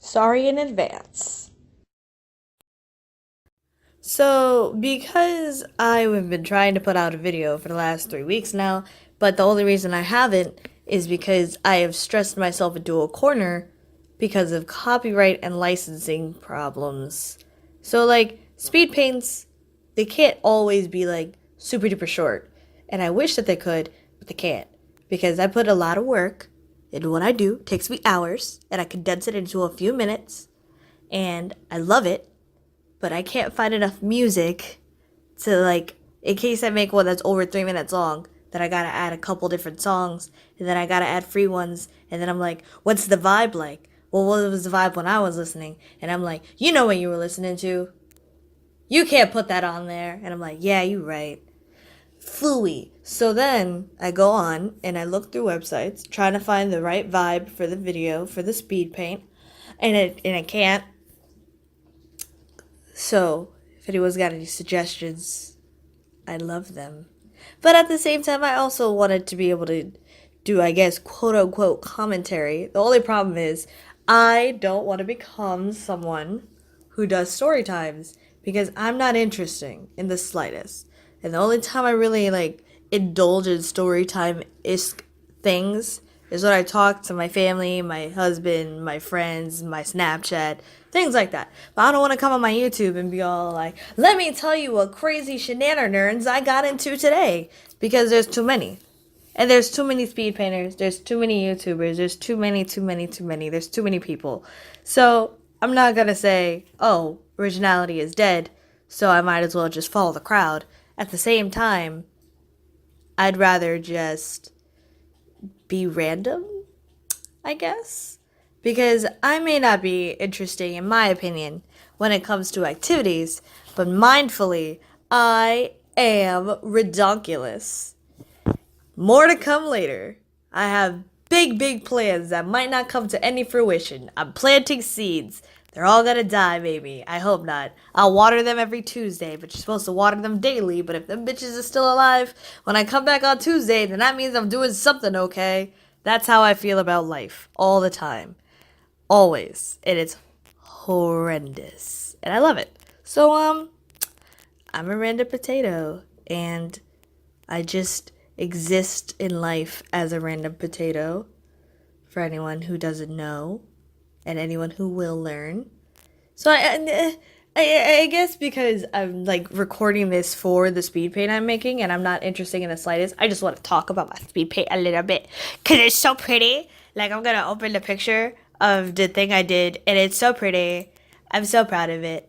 Sorry in advance. So, because I have been trying to put out a video for the last 3 weeks now, but the only reason I haven't is because I have stressed myself into a corner because of copyright and licensing problems. So, like, speed paints, they can't always be like super duper short. And I wish that they could, but they can't. Because I put a lot of work into what I do, it takes me hours, and I condense it into a few minutes, and I love it, but I can't find enough music to like in case I make one that's over 3 minutes long, then I gotta add a couple different songs, and then I gotta add free ones, and then I'm like, what's the vibe like? Well, what was the vibe when I was listening? And I'm like, you know what you were listening to. You can't put that on there. And I'm like, yeah, you're right. Fooey. So then I go on and I look through websites trying to find the right vibe for the video for the speed paint, and I can't. So if anyone's got any suggestions, I love them. But at the same time, I also wanted to be able to do, I guess, quote unquote commentary. The only problem is, I don't want to become someone who does story times because I'm not interesting in the slightest. And the only time I really like indulge in story time is things is when I talk to my family, my husband, my friends, my Snapchat, things like that. But I don't want to come on my YouTube and be all like, let me tell you what crazy shenanigans I got into today. Because there's too many. And there's too many speed painters, there's too many YouTubers, there's too many, there's too many people. So I'm not gonna say, oh, originality is dead, so I might as well just follow the crowd. At the same time, I'd rather just be random, I guess. Because I may not be interesting, in my opinion, when it comes to activities, but mindfully, I am redonkulous. More to come later. I have big plans that might not come to any fruition. I'm planting seeds. They're all gonna die, maybe. I hope not. I'll water them every Tuesday, but you're supposed to water them daily. But if them bitches are still alive when I come back on Tuesday, then that means I'm doing something okay. That's how I feel about life all the time. Always. And it's horrendous. And I love it. So, I'm a random potato. And I just exist in life as a random potato for anyone who doesn't know and anyone who will learn. So I guess because I'm like recording this for the speed paint I'm making and I'm not interested in the slightest, I just want to talk about my speed paint a little bit because it's so pretty. Like I'm gonna open the picture of the thing I did and it's so pretty. I'm so proud of it.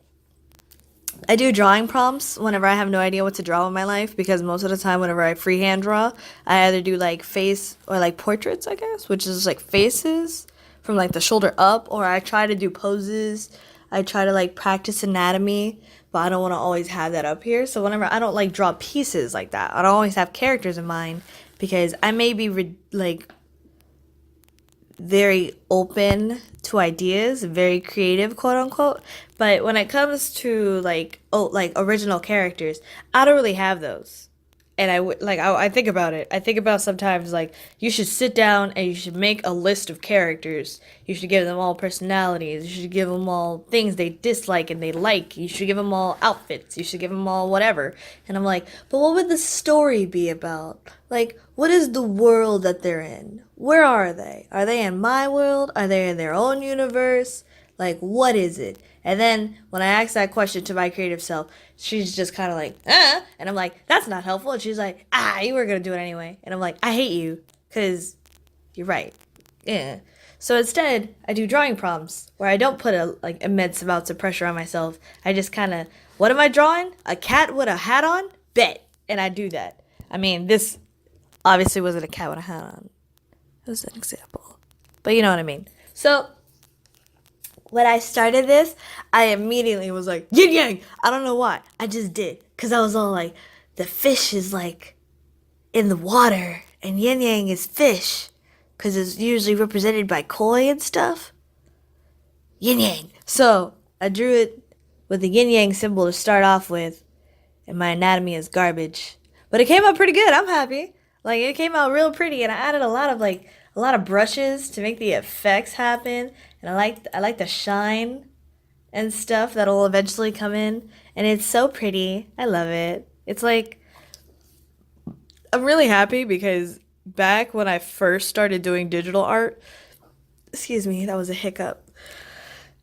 I do drawing prompts whenever I have no idea what to draw in my life because most of the time whenever I freehand draw, I either do like face or like portraits, I guess, which is like faces from like the shoulder up, or I try to do poses. I try to like practice anatomy, but I don't want to always have that up here. So whenever I don't like draw pieces like that, I don't always have characters in mind because I may be like very open to ideas, very creative, quote unquote. But when it comes to like like original characters, I don't really have those. And I would like I think about it. I think about sometimes like you should sit down and you should make a list of characters. You should give them all personalities. You should give them all things they dislike and they like. You should give them all outfits. You should give them all whatever. And I'm like, but what would the story be about? Like, what is the world that they're in? Where are they? Are they in my world? Are they in their own universe? Like, what is it? And then when I ask that question to my creative self, she's just kind of like, and I'm like, that's not helpful. And she's like, you were going to do it anyway. And I'm like, I hate you because you're right. Yeah. So instead, I do drawing prompts where I don't put a like immense amounts of pressure on myself. I just kind of, what am I drawing? A cat with a hat on? Bet. And I do that. I mean, this obviously wasn't a cat with a hat on. It was an example. But you know what I mean. So when I started this, I immediately was like, yin yang. I don't know why. I just did. Because I was all like, the fish is like in the water, and yin yang is fish. Because it's usually represented by koi and stuff. Yin yang. So I drew it with the yin yang symbol to start off with, and my anatomy is garbage. But it came out pretty good. I'm happy. Like, it came out real pretty, and I added a lot of, like, a lot of brushes to make the effects happen, and I like the shine and stuff that'll eventually come in, and it's so pretty. I love it. It's like I'm really happy because back when I first started doing digital art, excuse me, that was a hiccup.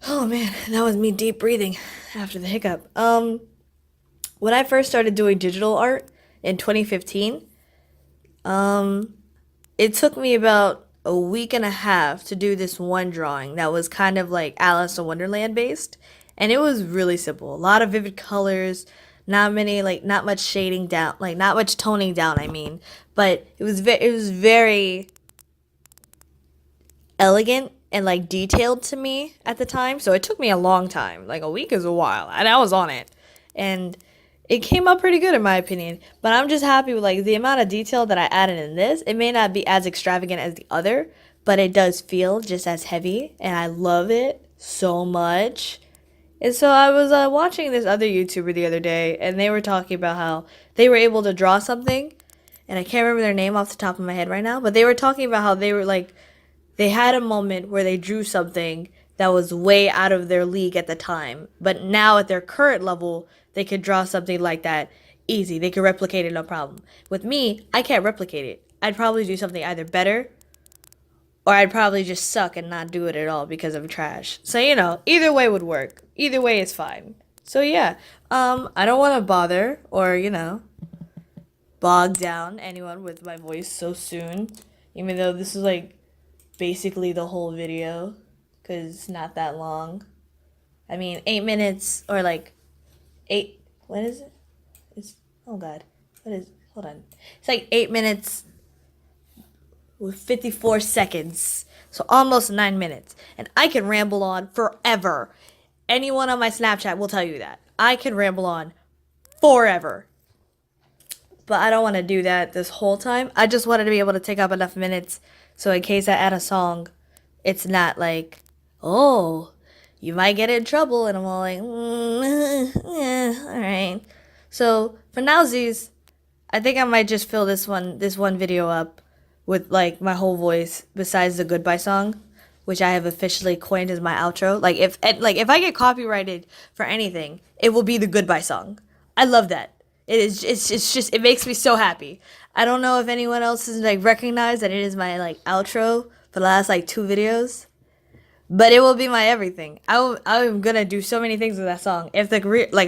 Oh man, that was me deep breathing after the hiccup. When I first started doing digital art in 2015, it took me about a week and a half to do this one drawing that was kind of like Alice in Wonderland based, and it was really simple. A lot of vivid colors, not many not much shading down, not much toning down, I mean, but it was very elegant and detailed to me at the time. So it took me a long time. Like a week is a while, and I was on it. And it came out pretty good in my opinion. But I'm just happy with the amount of detail that I added in this. It may not be as extravagant as the other, but it does feel just as heavy, and I love it so much. And so I was watching this other YouTuber the other day, and they were talking about how they were able to draw something, and I can't remember their name off the top of my head right now, but they were talking about how they were they had a moment where they drew something that was way out of their league at the time, but now at their current level, they could draw something like that easy. They could replicate it, no problem. With me, I can't replicate it. I'd probably do something either better, or I'd probably just suck and not do it at all because I'm trash. So, either way would work. Either way is fine. So, yeah. I don't want to bother or, bog down anyone with my voice so soon. Even though this is, basically the whole video. Because it's not that long. I mean, 8 minutes or, 8... What is it? Oh, God. Hold on. It's 8 minutes... with 54 seconds. So almost 9 minutes. And I can ramble on forever. Anyone on my Snapchat will tell you that. I can ramble on forever. But I don't want to do that this whole time. I just wanted to be able to take up enough minutes so in case I add a song, it's not oh, you might get in trouble. And I'm all alright. So for nowsies, I think I might just fill this one video up with my whole voice besides the goodbye song, which I have officially coined as my outro. If I get copyrighted for anything, it will be the goodbye song. I love that. It makes me so happy. I don't know if anyone else has recognized that it is my outro for the last 2 videos, but it will be my everything. I'm gonna do so many things with that song. If the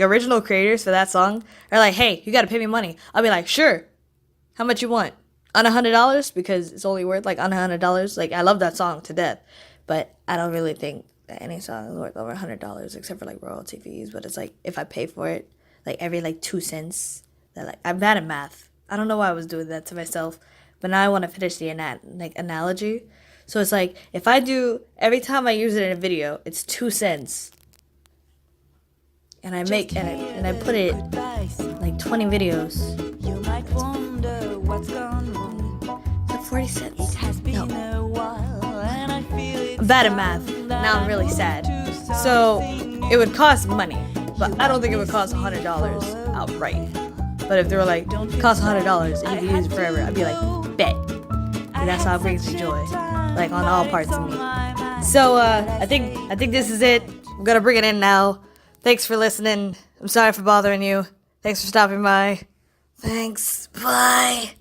original creators for that song are hey, you gotta pay me money, I'll be sure. How much you want? On $100, because it's only worth on $100. I love that song to death, but I don't really think that any song is worth over $100 except for royalty fees. But it's if I pay for it every 2 cents, that I'm bad at math. I don't know why I was doing that to myself, but now I want to finish the analogy. So it's if I do every time I use it in a video, it's 2 cents, and I make and I put it 20 videos. You might wonder what's gone wrong. Is it 40 cents? No. I'm bad at math. Now I'm really sad. So it would cost money, but I don't think it would cost $100 outright. But if they were it costs $100 and you can use it forever, I'd be bet. And that's how it brings me joy, on all parts of me. So I think this is it. I'm gonna bring it in now. Thanks for listening. I'm sorry for bothering you. Thanks for stopping by. Thanks. Bye.